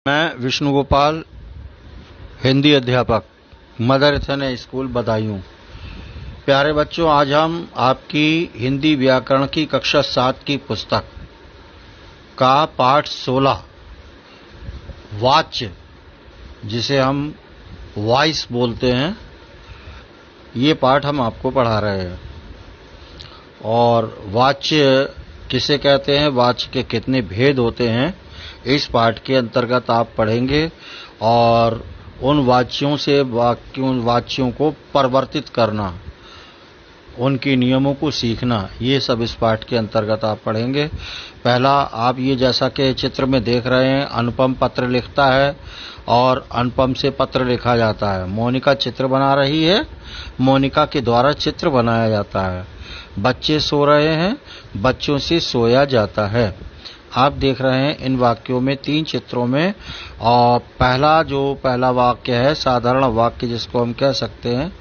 मैं विष्णु गोपाल, हिंदी अध्यापक, mother Athena school Badaun. प्यारे बच्चों, आज हम आपकी हिंदी व्याकरण की कक्षा 7 की पुस्तक का पाठ 16 वाच्य, जिसे हम वॉइस बोलते हैं, ये पाठ हम आपको पढ़ा रहे हैं। और वाच्य किसे कहते हैं, वाच्य के कितने भेद होते हैं, इस पाठ के अंतर्गत आप पढ़ेंगे। और उन वाच्यों से वाच्यों को परिवर्तित करना, उनके नियमों को सीखना, ये सब इस पाठ के अंतर्गत आप पढ़ेंगे। पहला, आप ये जैसा कि चित्र में देख रहे हैं, अनुपम पत्र लिखता है और अनुपम से पत्र लिखा जाता है। मोनिका चित्र बना रही है, मोनिका के द्वारा चित्र बनाया जाता है। बच्चे सो रहे हैं, बच्चों से सोया जाता है। आप देख रहे हैं इन वाक्यों में 3 चित्रों में। और पहला वाक्य है साधारण वाक्य, जिसको हम कह सकते हैं।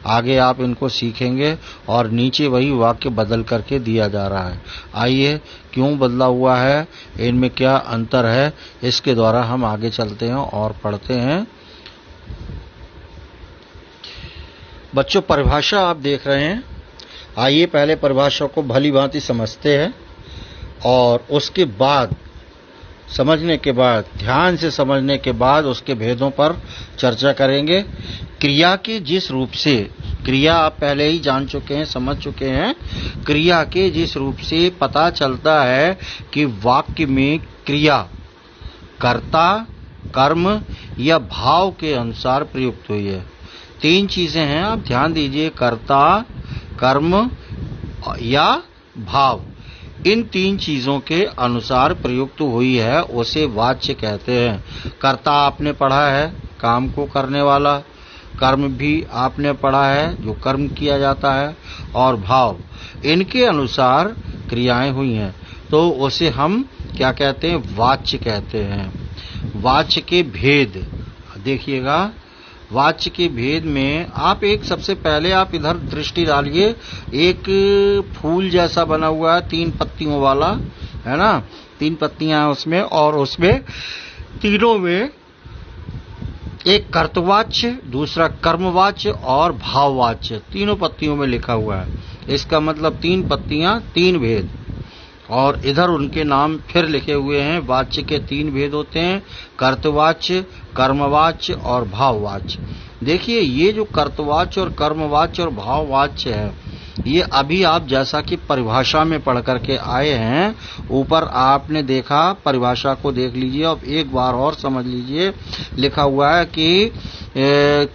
आगे आप इनको सीखेंगे और नीचे वही वाक्य बदल करके दिया जा रहा है। आइए, क्यों बदला हुआ है, इनमें क्या अंतर है, इसके द्वारा हम आगे चलते हैं और पढ़ते हैं। बच्चों, परिभाषा आप देख रहे हैं। आइए पहले परिभाषा को भली भांति समझते हैं और उसके बाद समझने के बाद, ध्यान से समझने के बाद, उसके भेदों पर चर्चा करेंगे। क्रिया के जिस रूप से, क्रिया आप पहले ही जान चुके हैं, समझ चुके हैं। क्रिया के जिस रूप से पता चलता है कि वाक्य में क्रिया कर्ता, कर्म या भाव के अनुसार प्रयुक्त हुई है। 3 चीजें हैं, आप ध्यान दीजिए, कर्ता, कर्म या भाव। इन 3 चीजों के अनुसार प्रयुक्त हुई है, उसे वाच्य कहते हैं। कर्ता आपने पढ़ा है, काम को करने वाला। कर्म भी आपने पढ़ा है, जो कर्म किया जाता है। और भाव, इनके अनुसार क्रियाएं हुई हैं, तो उसे हम क्या कहते हैं, वाच्य कहते हैं। वाच्य के भेद देखिएगा। वाच्य के भेद में आप सबसे पहले आप इधर दृष्टि डालिए। एक फूल जैसा बना हुआ है, 3 पत्तियों वाला, है ना। 3 पत्तियां हैं उसमें, और उसमें तीनों में एक कर्तवाच्य, दूसरा कर्मवाच्य और भाववाच्य, तीनों पत्तियों में लिखा हुआ है। इसका मतलब 3 पत्तियां, 3 भेद। और इधर उनके नाम फिर लिखे हुए हैं। वाच्य के 3 भेद होते हैं, कर्तवाच्य, कर्मवाच्य और भाववाच्य। देखिए, ये जो कर्तवाच्य और कर्मवाच्य और भाववाच्य है, ये अभी आप जैसा कि परिभाषा में पढ़ करके आए हैं, ऊपर आपने देखा, परिभाषा को देख लीजिए और एक बार और समझ लीजिए। लिखा हुआ है कि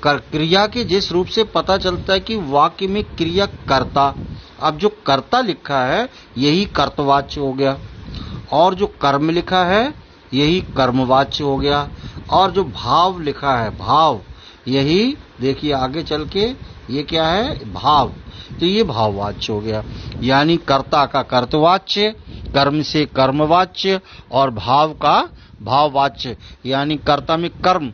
क्रिया के जिस रूप से पता चलता है कि वाक्य में क्रिया कर्ता। अब जो कर्ता लिखा है, यही कर्तवाच्य हो गया, और जो कर्म लिखा है, यही कर्मवाच्य हो गया, और जो भाव लिखा है, भाव, यही देखिए आगे चल के ये क्या है, भाव, तो ये भाववाच्य हो गया। यानी कर्ता का कर्तवाच्य, कर्म से कर्मवाच्य और भाव का भाववाच्य। यानी कर्ता में कर्म,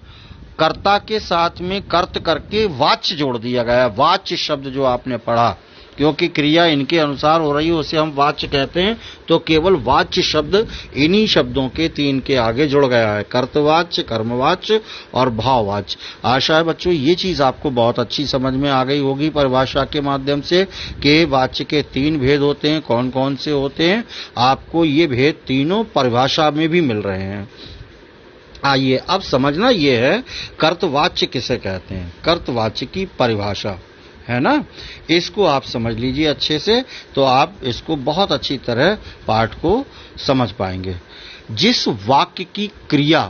कर्ता के साथ में कर्त करके वाच्य जोड़ दिया गया। वाच्य शब्द जो आपने पढ़ा, क्योंकि क्रिया इनके अनुसार हो रही है, उसे हम वाच्य कहते हैं। तो केवल वाच्य शब्द इन्हीं शब्दों के 3 के आगे जुड़ गया है, कर्तवाच्य, कर्मवाच्य और भाववाच्य। आशा है बच्चों ये चीज आपको बहुत अच्छी समझ में आ गई होगी परिभाषा के माध्यम से, कि वाच्य के 3 भेद होते हैं। कौन कौन से होते हैं, आपको ये भेद तीनों परिभाषा में भी मिल रहे हैं। आइए अब समझना ये है, कर्तवाच्य किसे कहते हैं, कर्तवाच्य की परिभाषा, है ना। इसको आप समझ लीजिए अच्छे से, तो आप इसको बहुत अच्छी तरह पाठ को समझ पाएंगे। जिस वाक्य की क्रिया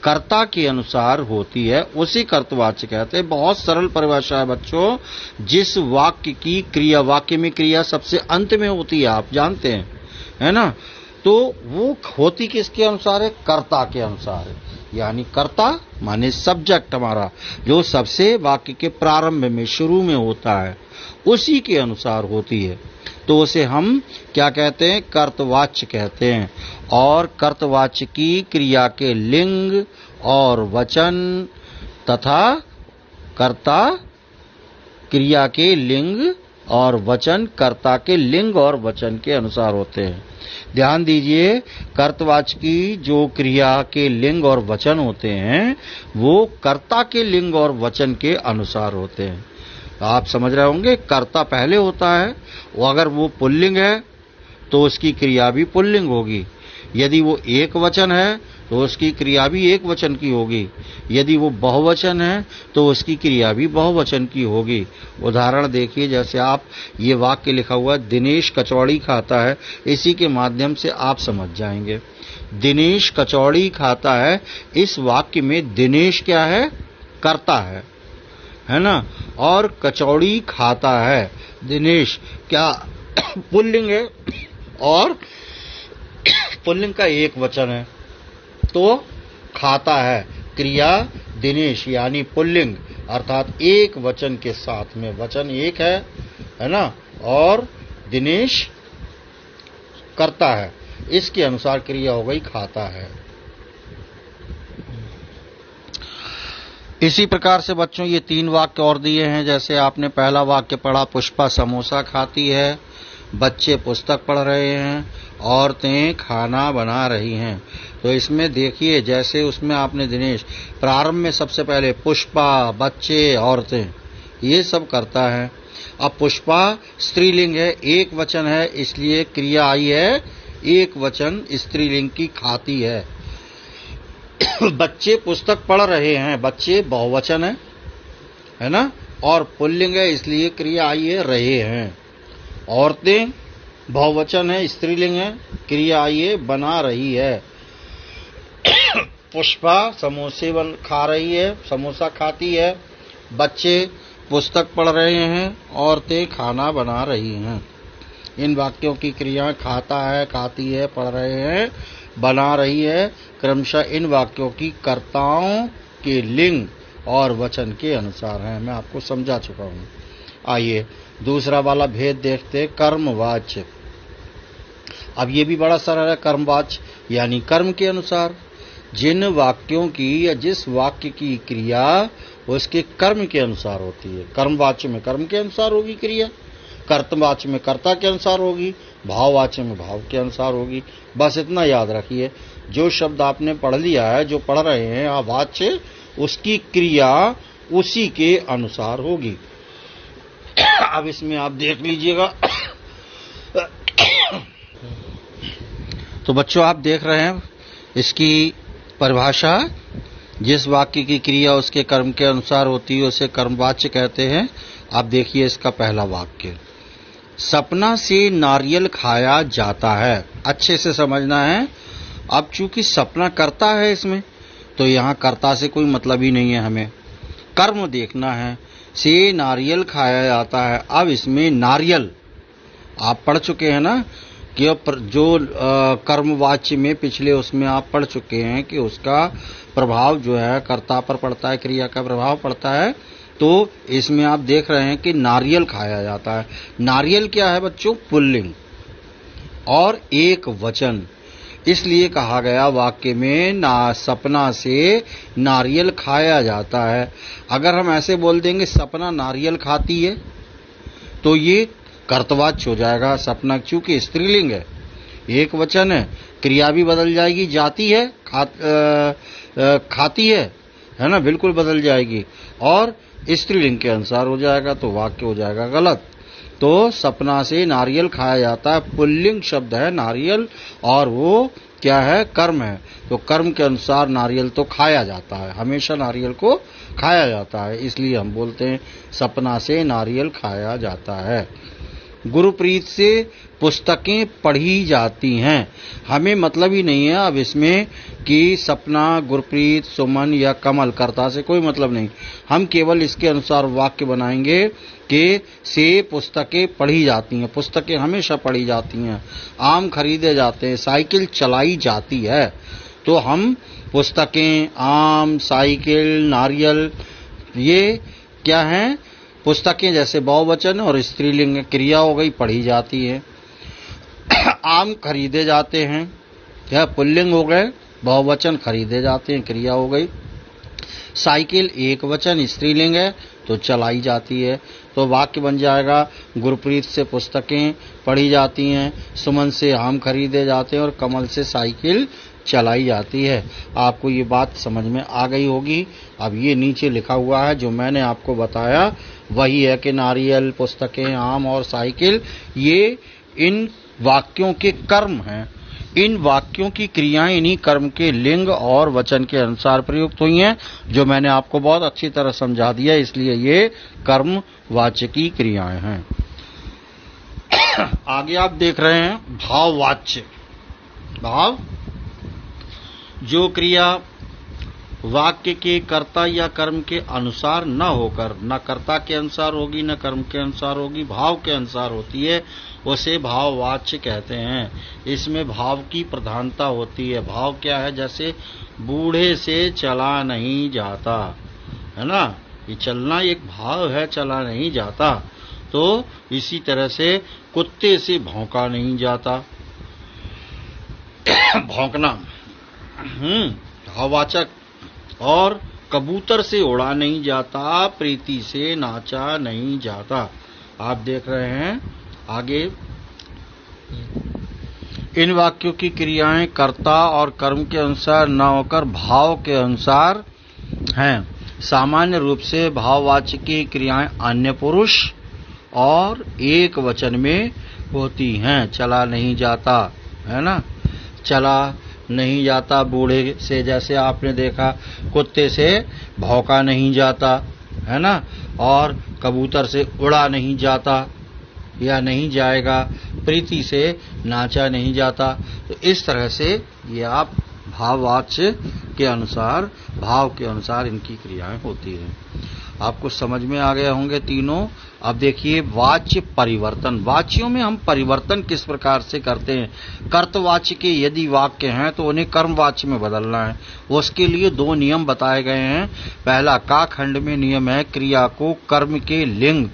कर्ता के अनुसार होती है, उसे कर्तवाच्य कहते हैं। बहुत सरल परिभाषा है बच्चों। जिस वाक्य की क्रिया, वाक्य में क्रिया सबसे अंत में होती है, आप जानते हैं, है ना। तो वो होती किसके अनुसार है, कर्ता के अनुसार है। यानी कर्ता माने सब्जेक्ट हमारा, जो सबसे वाक्य के प्रारंभ में, शुरू में होता है, उसी के अनुसार होती है। तो उसे हम क्या कहते हैं, कर्तवाच्य कहते हैं। और कर्तवाच्य की क्रिया के लिंग और वचन तथा कर्ता क्रिया के लिंग और वचन कर्ता के लिंग और वचन के अनुसार होते हैं। ध्यान दीजिए, कर्तवाचक की जो क्रिया के लिंग और वचन होते हैं वो कर्ता के लिंग और वचन के अनुसार होते हैं। आप समझ रहे होंगे, कर्ता पहले होता है, अगर वो पुल्लिंग है तो उसकी क्रिया भी पुल्लिंग होगी। यदि वो एक वचन है तो उसकी क्रिया भी एक वचन की होगी। यदि वो बहुवचन है तो उसकी क्रिया भी बहुवचन की होगी। उदाहरण देखिए, जैसे आप ये वाक्य लिखा हुआ है, दिनेश कचौड़ी खाता है, इसी के माध्यम से आप समझ जाएंगे। दिनेश कचौड़ी खाता है, इस वाक्य में दिनेश क्या है? कर्ता है ना? और कचौड़ी खाता है, दिनेश क्या पुल्लिंग है और पुल्लिंग का एक वचन है, तो खाता है क्रिया दिनेश यानी पुल्लिंग, अर्थात एक वचन के साथ में, वचन एक है ना, और दिनेश करता है, इसके अनुसार क्रिया हो गई खाता है। इसी प्रकार से बच्चों ये 3 वाक्य और दिए हैं। जैसे आपने पहला वाक्य पढ़ा, पुष्पा समोसा खाती है, बच्चे पुस्तक पढ़ रहे हैं, औरतें खाना बना रही हैं। तो इसमें देखिए, जैसे उसमें आपने दिनेश प्रारंभ में सबसे पहले पुष्पा, बच्चे, औरतें, ये सब करता है। अब पुष्पा स्त्रीलिंग है, एक वचन है, इसलिए क्रिया आई है एक वचन स्त्रीलिंग की, खाती है। बच्चे पुस्तक पढ़ रहे हैं, बच्चे बहुवचन है ना, और पुल्लिंग है, इसलिए क्रिया आई है रहे हैं। औरतें बहुवचन है, स्त्रीलिंग है, क्रिया आई है बना रही है। पुष्पा समोसे खा रही है, समोसा खाती है, बच्चे पुस्तक पढ़ रहे हैं, औरतें खाना बना रही हैं। इन वाक्यों की क्रिया खाता है, खाती है, पढ़ रहे हैं, बना रही है, क्रमशः इन वाक्यों की कर्ताओं के लिंग और वचन के अनुसार है। मैं आपको समझा चुका हूं। आइए दूसरा वाला भेद देखते, कर्मवाच्य। अब ये भी बड़ा सरल है, कर्मवाच्य यानी कर्म के अनुसार। जिन वाक्यों की या जिस वाक्य की क्रिया उसके कर्म के अनुसार होती है। कर्मवाच्य में कर्म के अनुसार होगी क्रिया, कर्तवाच्य में कर्ता के अनुसार होगी, भाववाच्य में भाव के अनुसार होगी। बस इतना याद रखिए, जो शब्द आपने पढ़ लिया है, जो पढ़ रहे हैं आप वाच्य, उसकी क्रिया उसी के अनुसार होगी। अब इसमें आप देख लीजिएगा। तो बच्चों आप देख रहे हैं इसकी परिभाषा, जिस वाक्य की क्रिया उसके कर्म के अनुसार होती है उसे कर्मवाच्य कहते हैं। आप देखिए इसका पहला वाक्य, सपना से नारियल खाया जाता है। अच्छे से समझना है। अब चूंकि सपना करता है इसमें, तो यहाँ कर्ता से कोई मतलब ही नहीं है, हमें कर्म देखना है। से नारियल खाया जाता है। अब इसमें नारियल आप पढ़ चुके हैं ना, कि जो कर्मवाच्य में पिछले उसमें आप पढ़ चुके हैं कि उसका प्रभाव जो है कर्ता पर पड़ता है, क्रिया का प्रभाव पड़ता है। तो इसमें आप देख रहे हैं कि नारियल खाया जाता है। नारियल क्या है बच्चों? पुल्लिंग और एक वचन, इसलिए कहा गया वाक्य में सपना से नारियल खाया जाता है। अगर हम ऐसे बोल देंगे सपना नारियल खाती है, तो ये कर्तवाच्य हो जाएगा। सपना चूंकि स्त्रीलिंग है, एक वचन है, क्रिया भी बदल जाएगी, जाती है, खाती है ना, बिल्कुल बदल जाएगी, और स्त्रीलिंग के अनुसार हो जाएगा, तो वाक्य हो जाएगा गलत। तो सपना से नारियल खाया जाता है, पुल्लिंग शब्द है नारियल, और वो क्या है? कर्म है। तो कर्म के अनुसार नारियल तो खाया जाता है, हमेशा नारियल को खाया जाता है, इसलिए हम बोलते हैं सपना से नारियल खाया जाता है। गुरुप्रीत से पुस्तकें पढ़ी जाती हैं। हमें मतलब ही नहीं है अब इसमें कि सपना, गुरप्रीत, सुमन या कमल, कर्ता से कोई मतलब नहीं। हम केवल इसके अनुसार वाक्य बनाएंगे कि से पुस्तकें पढ़ी जाती हैं। पुस्तकें हमेशा पढ़ी जाती हैं, आम खरीदे जाते हैं, साइकिल चलाई जाती है। तो हम पुस्तकें, आम, साइकिल, नारियल, ये क्या हैं? पुस्तकें जैसे बहुवचन और स्त्रीलिंग क्रिया हो गई, पढ़ी जाती है। आम खरीदे जाते हैं, क्या पुल्लिंग हो गए, बहुवचन खरीदे जाते हैं, क्रिया हो गई। साइकिल एक वचन स्त्रीलिंग है तो चलाई जाती है। तो वाक्य बन जाएगा गुरप्रीत से पुस्तकें पढ़ी जाती हैं, सुमन से आम खरीदे जाते हैं और कमल से साइकिल चलाई जाती है। आपको ये बात समझ में आ गई होगी। अब ये नीचे लिखा हुआ है जो मैंने आपको बताया वही है कि नारियल, पुस्तकें, आम और साइकिल ये इन वाक्यों के कर्म हैं। इन वाक्यों की क्रियाएं इन्हीं कर्म के लिंग और वचन के अनुसार प्रयुक्त हुई हैं, जो मैंने आपको बहुत अच्छी तरह समझा दिया, इसलिए ये कर्मवाचकी क्रियाएं हैं। आगे आप देख रहे हैं भाववाच्य। भाव जो क्रिया वाक्य के कर्ता या कर्म के अनुसार न होकर न कर्ता के अनुसार होगी न कर्म के अनुसार होगी, भाव के अनुसार होती है, उसे भाववाच्य कहते हैं। इसमें भाव की प्रधानता होती है। भाव क्या है? जैसे बूढ़े से चला नहीं जाता, है ना, ये चलना एक भाव है, चला नहीं जाता। तो इसी तरह से कुत्ते से भौंका नहीं जाता, भौंकना भाववाचक। और कबूतर से उड़ा नहीं जाता, प्रीति से नाचा नहीं जाता। आप देख रहे हैं आगे इन वाक्यों की क्रियाएं कर्ता और कर्म के अनुसार न होकर भाव के अनुसार हैं। सामान्य रूप से भाववाच्य की क्रियाएं अन्य पुरुष और एक वचन में होती हैं। चला नहीं जाता, है ना, चला नहीं जाता बूढ़े से, जैसे आपने देखा, कुत्ते से भौंका नहीं जाता, है ना, और कबूतर से उड़ा नहीं जाता या नहीं जाएगा, प्रीति से नाचा नहीं जाता। तो इस तरह से ये आप भाववाच्य के अनुसार, भाव के अनुसार इनकी क्रियाएं होती हैं। आपको समझ में आ गए होंगे तीनों। अब देखिए वाच्य परिवर्तन। वाच्यों में हम परिवर्तन किस प्रकार से करते हैं? कर्तवाच्य के यदि वाक्य हैं तो उन्हें कर्मवाच्य में बदलना है। उसके लिए दो नियम बताए गए हैं। पहला का खंड में नियम है, क्रिया को कर्म के लिंग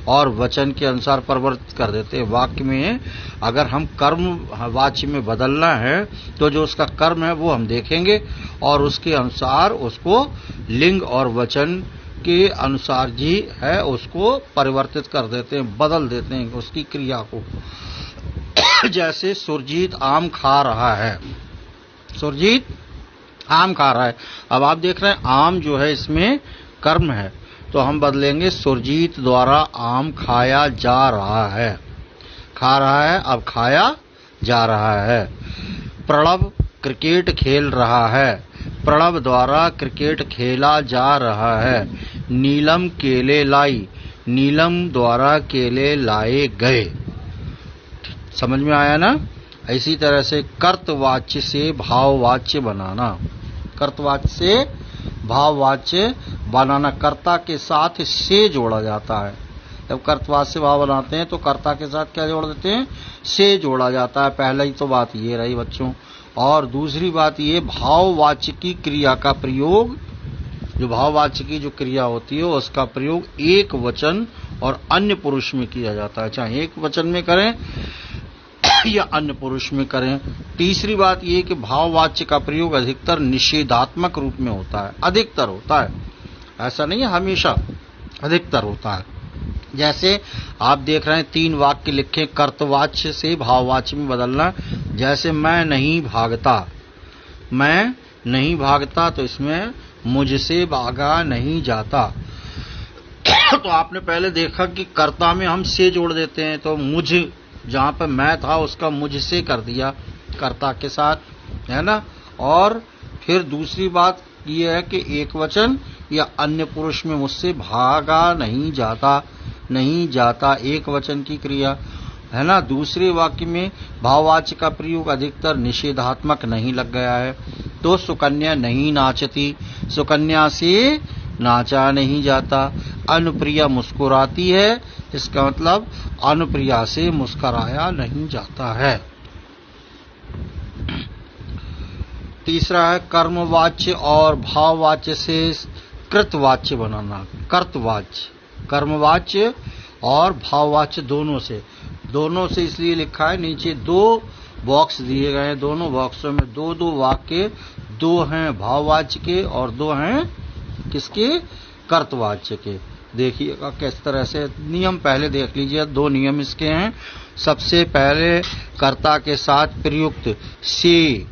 और वचन के अनुसार परिवर्तित कर देते हैं। वाक्य में अगर हम कर्म वाच्य में बदलना है तो जो उसका कर्म है वो हम देखेंगे और उसके अनुसार उसको लिंग और वचन के अनुसार जी है उसको परिवर्तित कर देते हैं, बदल देते हैं उसकी क्रिया को। जैसे सुरजीत आम खा रहा है, सुरजीत आम खा रहा है। अब आप देख रहे हैं आम जो है इसमें कर्म है, तो हम बदलेंगे सुरजीत द्वारा आम खाया जा रहा है। खा रहा है, अब खाया जा रहा है। प्रणव क्रिकेट खेल रहा है, प्रणव द्वारा क्रिकेट खेला जा रहा है। नीलम केले लाई, नीलम द्वारा केले लाए गए। समझ में आया ना? इसी तरह से कर्तवाच्य से भाववाच्य बनाना, कर्तवाच्य से भाववाच्य बनाना, कर्ता के साथ से जोड़ा जाता है। जब कर्तवाच्य से भाव बनाते हैं तो कर्ता के साथ क्या जोड़ देते हैं? से जोड़ा जाता है। पहले ही तो बात ये रही बच्चों। और दूसरी बात ये, भाववाच्य की क्रिया का प्रयोग, जो भाववाच्य की जो क्रिया होती है उसका प्रयोग एक वचन और अन्य पुरुष में किया जाता है, चाहे एक वचन में करें या अन्य पुरुष में करें। तीसरी बात ये कि भाववाच्य का प्रयोग अधिकतर निषेधात्मक रूप में होता है, अधिकतर होता है, ऐसा नहीं है, हमेशा अधिकतर होता है। जैसे आप देख रहे हैं 3 वाक्य लिखे कर्तवाच्य से भाववाच्य में बदलना। जैसे मैं नहीं भागता, मैं नहीं भागता, तो इसमें मुझसे भागा नहीं जाता। तो आपने पहले देखा कि कर्ता में हम से जोड़ देते हैं, तो मुझ जहां पर मैं था उसका मुझसे कर दिया कर्ता के साथ, है ना। और फिर दूसरी बात यह है कि एक वचन या अन्य पुरुष में मुझसे भागा नहीं जाता, नहीं जाता एक वचन की क्रिया, है ना। दूसरे वाक्य में भाववाच्य का प्रयोग अधिकतर निषेधात्मक नहीं लग गया है। तो सुकन्या नहीं नाचती, सुकन्या से नाचा नहीं जाता। अनुप्रिया मुस्कुराती है, इसका मतलब अनुप्रिया से मुस्कुराया नहीं जाता है। तीसरा है कर्मवाच्य और भाववाच्य से कृतवाच्य बनाना। कर्तवाच्य, कर्मवाच्य और भाववाच्य दोनों से इसलिए लिखा है, नीचे 2 बॉक्स दिए गए हैं, दोनों बॉक्सों में 2-2 वाक्य, 2 हैं भाववाच्य के और 2 हैं किसके? कर्तवाच्य के। देखिएगा किस तरह से नियम पहले देख लीजिए। 2 नियम इसके हैं। सबसे पहले कर्ता के साथ प्रयुक्त से,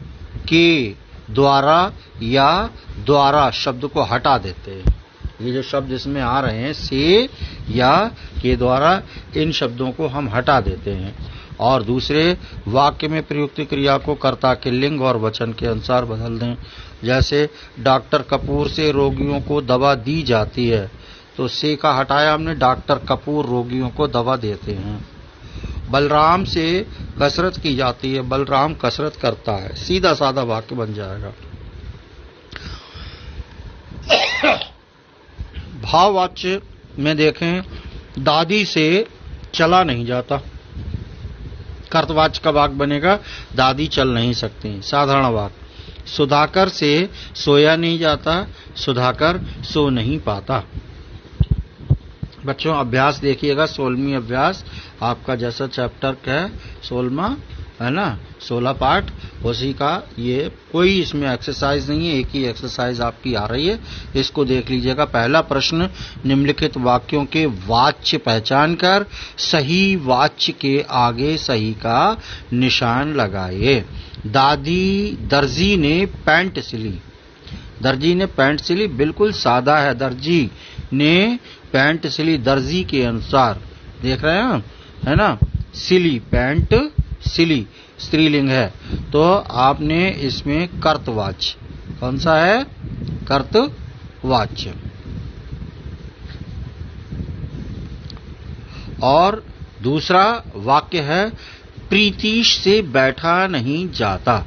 के, द्वारा या द्वारा शब्द को हटा देते हैं। ये जो शब्द इसमें आ रहे हैं से या के द्वारा, इन शब्दों को हम हटा देते हैं और दूसरे वाक्य में प्रयुक्त क्रिया को कर्ता के लिंग और वचन के अनुसार बदल दें। जैसे डॉक्टर कपूर से रोगियों को दवा दी जाती है, तो से का हटाया हमने, डॉक्टर कपूर रोगियों को दवा देते हैं। बलराम से कसरत की जाती है, बलराम कसरत करता है। सीधा साधा वाक्य बन जाएगा। भाववाच्य में देखें, दादी से चला नहीं जाता, कर्तवाच्य का वाक्य बनेगा दादी चल नहीं सकती। साधारण वाक्य, सुधाकर से सोया नहीं जाता, सुधाकर सो नहीं पाता। बच्चों अभ्यास देखिएगा, 16वीं अभ्यास आपका जैसा चैप्टर का है 16वां है ना, 16 पाठ, उसी का ये कोई इसमें एक्सरसाइज नहीं है, एक ही एक्सरसाइज आपकी आ रही है। इसको देख लीजिएगा। पहला प्रश्न, निम्नलिखित वाक्यों के वाच्य पहचान कर सही वाच्य के आगे सही का निशान लगाइए। दर्जी ने पैंट सिली, दर्जी ने पैंट सिली बिल्कुल सादा है। दर्जी ने पैंट सिली दर्जी के अनुसार, देख रहे हैं है ना। सिली, पैंट सिली स्त्रीलिंग है, तो आपने इसमें कर्तवाच्य, कौन सा है? कर्तवाच्य। और दूसरा वाक्य है, प्रीतीश से बैठा नहीं जाता।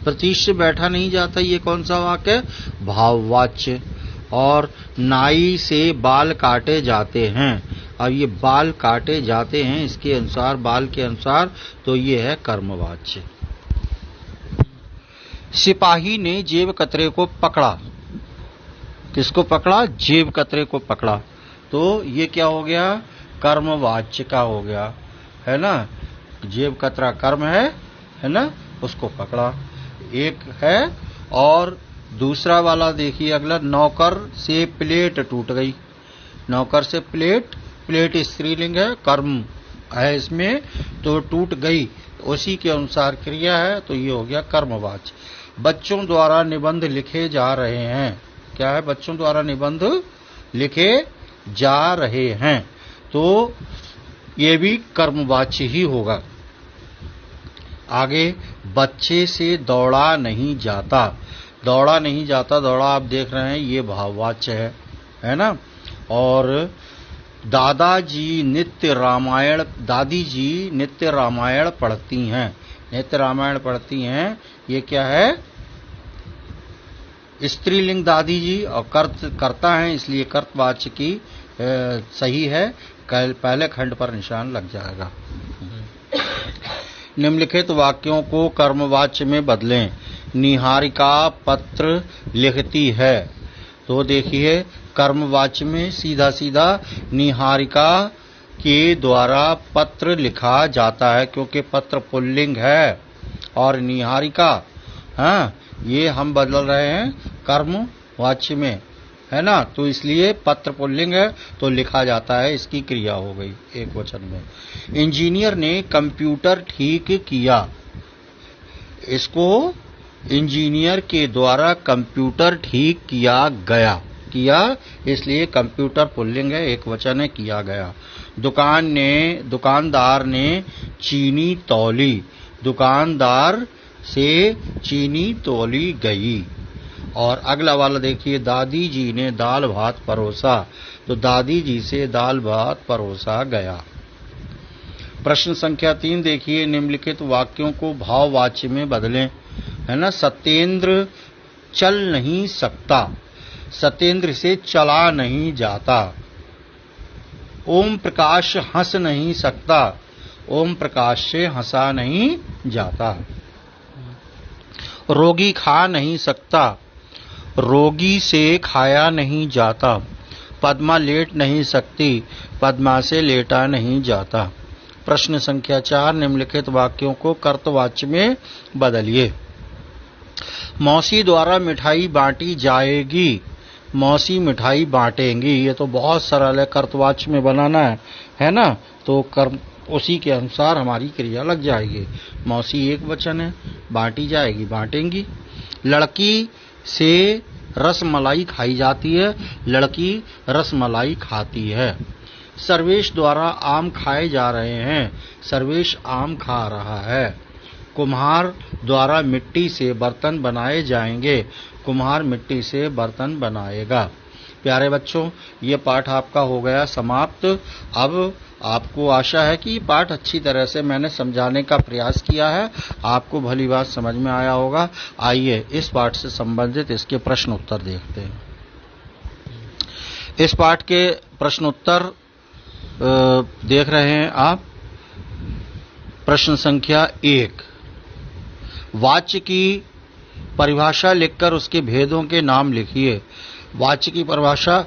प्रीतीश से बैठा नहीं जाता, ये कौन सा वाक्य है? भाववाच्य। और नाई से बाल काटे जाते हैं, अब ये बाल काटे जाते हैं इसके अनुसार, बाल के अनुसार, तो ये है कर्मवाच्य। सिपाही ने जेब कतरे को पकड़ा, किसको पकड़ा? जेब कतरे को पकड़ा, तो ये क्या हो गया? कर्मवाच्य का हो गया, है ना। जेब कतरा कर्म है ना, उसको पकड़ा, एक है। और दूसरा वाला देखिए अगला, नौकर से प्लेट टूट गई। नौकर से प्लेट, प्लेट स्त्रीलिंग है, कर्म है इसमें, तो टूट गई, उसी के अनुसार क्रिया है, तो ये हो गया कर्मवाच्य। बच्चों द्वारा निबंध लिखे जा रहे हैं, क्या है? बच्चों द्वारा निबंध लिखे जा रहे हैं, तो ये भी कर्मवाच्य ही होगा। आगे, बच्चे से दौड़ा नहीं जाता, दौड़ा नहीं जाता, दौड़ा आप देख रहे हैं, ये भाववाच्य है ना। और दादाजी नित्य रामायण, दादी जी नित्य रामायण पढ़ती हैं, नित्य रामायण पढ़ती हैं, ये क्या है? स्त्रीलिंग दादी जी, और कर्ता है, इसलिए कर्तवाच्य की सही है, पहले खंड पर निशान लग जाएगा। निम्नलिखित वाक्यों को कर्मवाच्य में बदलें। निहारिका पत्र लिखती है, तो देखिए कर्मवाच्य में सीधा सीधा निहारिका के द्वारा पत्र लिखा जाता है, क्योंकि पत्र पुल्लिंग है और निहारिका, हाँ, ये हम बदल रहे हैं कर्मवाच्य में, है ना, तो इसलिए पत्र पुल्लिंग है तो लिखा जाता है, इसकी क्रिया हो गई एक वचन में। इंजीनियर ने कंप्यूटर ठीक किया, इसको इंजीनियर के द्वारा कंप्यूटर ठीक किया गया, किया इसलिए कंप्यूटर पुल्लिंग है, एक वचन है, किया गया। दुकानदार ने चीनी तौली, दुकानदार से चीनी तौली गई। और अगला वाला देखिए, दादी जी ने दाल भात परोसा, तो दादी जी से दाल भात परोसा गया। प्रश्न संख्या 3 देखिए, निम्नलिखित वाक्यों को भाववाच्य में बदलें, है ना। सत्येंद्र चल नहीं सकता, सत्येंद्र से चला नहीं जाता। ओम प्रकाश हंस नहीं सकता, ओम प्रकाश से हंसा नहीं जाता। रोगी खा नहीं सकता, रोगी से खाया नहीं जाता। पद्मा लेट नहीं सकती, पद्मा से लेटा नहीं जाता। प्रश्न संख्या 4, निम्नलिखित वाक्यों को कर्तवाच्य में बदलिए। मौसी द्वारा मिठाई बांटी जाएगी, मौसी मिठाई बांटेंगी। ये तो बहुत सरल है, कर्तवाच्य में बनाना है ना, तो कर्म उसी के अनुसार हमारी क्रिया लग जाएगी। मौसी एक वचन है, बांटी जाएगी बांटेंगी। लड़की से रसमलाई खाई जाती है, लड़की रसमलाई खाती है। सर्वेश द्वारा आम खाए जा रहे हैं, सर्वेश आम खा रहा है। कुम्हार द्वारा मिट्टी से बर्तन बनाए जाएंगे, कुम्हार मिट्टी से बर्तन बनाएगा। प्यारे बच्चों, ये पाठ आपका हो गया समाप्त। अब आपको आशा है कि पाठ अच्छी तरह से मैंने समझाने का प्रयास किया है, आपको भली बात समझ में आया होगा। आइए इस पाठ से संबंधित इसके प्रश्न उत्तर देखते हैं। इस पाठ के प्रश्न उत्तर देख रहे हैं आप। प्रश्न संख्या 1, वाच्य की परिभाषा लिखकर उसके भेदों के नाम लिखिए। वाच्य की परिभाषा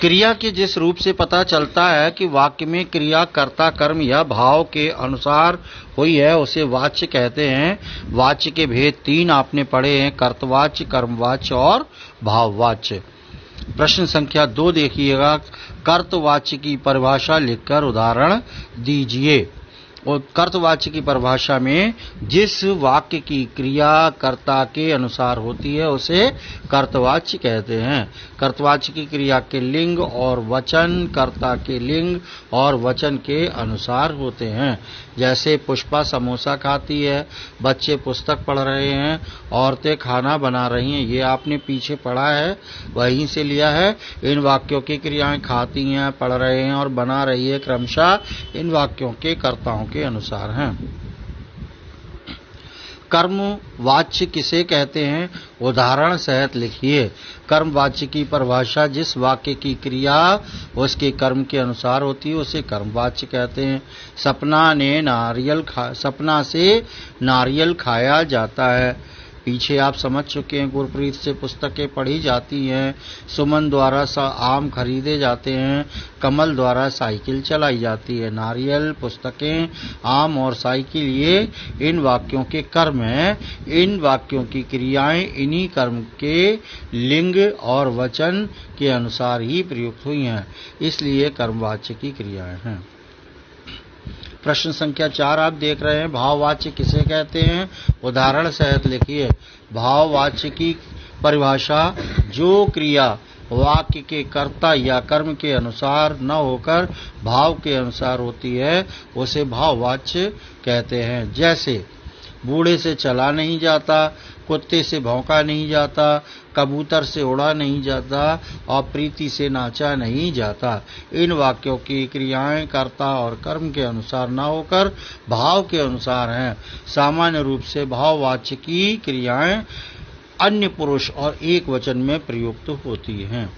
क्रिया के जिस रूप से पता चलता है कि वाक्य में क्रिया कर्ता कर्म या भाव के अनुसार हुई है, उसे वाच्य कहते हैं। वाच्य के भेद 3 आपने पढ़े हैं, कर्तवाच्य, कर्मवाच्य और भाववाच्य। प्रश्न संख्या 2 देखिएगा, कर्तवाच्य की परिभाषा लिखकर उदाहरण दीजिए। और कर्तवाच्य की परिभाषा में जिस वाक्य की क्रिया कर्ता के अनुसार होती है उसे कर्तवाच्य कहते हैं। कर्तवाच्य की क्रिया के लिंग और वचन कर्ता के लिंग और वचन के अनुसार होते हैं। जैसे पुष्पा समोसा खाती है, बच्चे पुस्तक पढ़ रहे हैं, औरतें खाना बना रही हैं, ये आपने पीछे पढ़ा है, वहीं से लिया है। इन वाक्यों की क्रियाएं खाती हैं, पढ़ रहे हैं और बना रही है क्रमशः इन वाक्यों के कर्ताओं के अनुसार हैं। कर्मवाच्य किसे कहते हैं? उदाहरण सहित लिखिए। कर्मवाच्य की परिभाषा जिस वाक्य की क्रिया उसके कर्म के अनुसार होती है उसे कर्मवाच्य कहते हैं। सपना से नारियल खाया जाता है। पीछे आप समझ चुके हैं, गुरप्रीत से पुस्तकें पढ़ी जाती हैं, सुमन द्वारा आम खरीदे जाते हैं, कमल द्वारा साइकिल चलाई जाती है। नारियल, पुस्तकें, आम और साइकिल ये इन वाक्यों के कर्म हैं। इन वाक्यों की क्रियाएं इन्हीं कर्म के लिंग और वचन के अनुसार ही प्रयुक्त हुई हैं, इसलिए कर्मवाच्य की क्रियाएं हैं। प्रश्न संख्या 4 आप देख रहे हैं, भाववाच्य किसे कहते हैं? उदाहरण सहित लिखिए। भाववाच्य की परिभाषा जो क्रिया वाक्य के कर्ता या कर्म के अनुसार न होकर भाव के अनुसार होती है उसे भाववाच्य कहते हैं। जैसे बूढ़े से चला नहीं जाता, कुत्ते से भौंका नहीं जाता, कबूतर से उड़ा नहीं जाता और प्रीति से नाचा नहीं जाता। इन वाक्यों की क्रियाएं कर्ता और कर्म के अनुसार न होकर भाव के अनुसार हैं। सामान्य रूप से भाववाच्य की क्रियाएं अन्य पुरुष और एक वचन में प्रयुक्त होती हैं।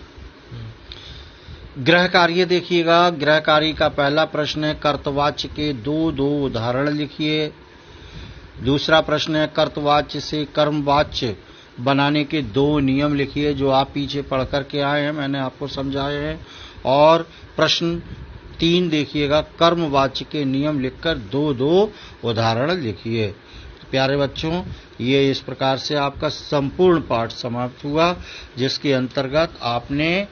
गृह कार्य देखिएगा। गृह कार्य का पहला प्रश्न है, कर्तवाच्य के दो उदाहरण लिखिए। दूसरा प्रश्न है, कर्तवाच्य से कर्मवाच्य बनाने के 2 नियम लिखिए, जो आप पीछे पढ़ करके आए हैं, मैंने आपको समझाए हैं। और प्रश्न 3 देखिएगा, कर्मवाच्य के नियम लिखकर 2 उदाहरण लिखिए। प्यारे बच्चों, ये इस प्रकार से आपका संपूर्ण पाठ समाप्त हुआ, जिसके अंतर्गत आपने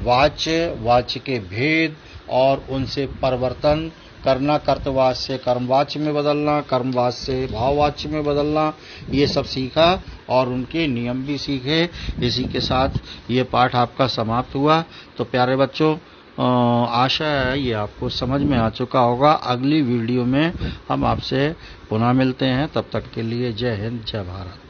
वाच्य के भेद और उनसे परिवर्तन करना, कर्तवाच्य से कर्मवाच्य में बदलना, कर्मवाच्य से भाववाच्य में बदलना, ये सब सीखा और उनके नियम भी सीखे। इसी के साथ ये पाठ आपका समाप्त हुआ। तो प्यारे बच्चों, आशा है ये आपको समझ में आ चुका होगा। अगली वीडियो में हम आपसे पुनः मिलते हैं, तब तक के लिए जय हिंद, जय भारत।